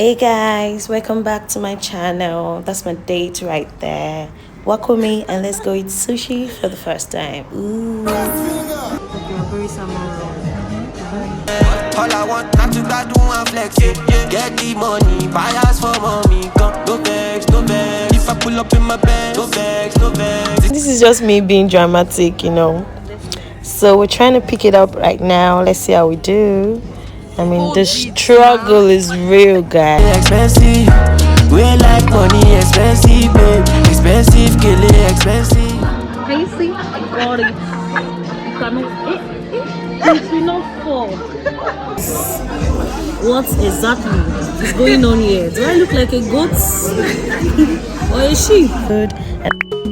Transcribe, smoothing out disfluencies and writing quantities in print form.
Hey guys, welcome back to my channel. That's my date right there. Walk with me and let's go eat sushi for the first time. Ooh. All I want not to do one flex it. Get the money, buy us for mommy. Come, no vex, no vex. If I pull up in my bed, no vex, no vex. This is just me being dramatic, So we're trying to pick it up right now. Let's see how we do. I mean, the struggle is real, guys. Expensive, we like money, expensive, babe. Expensive, kill it, expensive. Can you see? I got it. You cannot. It will not fall. What exactly is going on here? Do I look like a goat or a sheep? Food and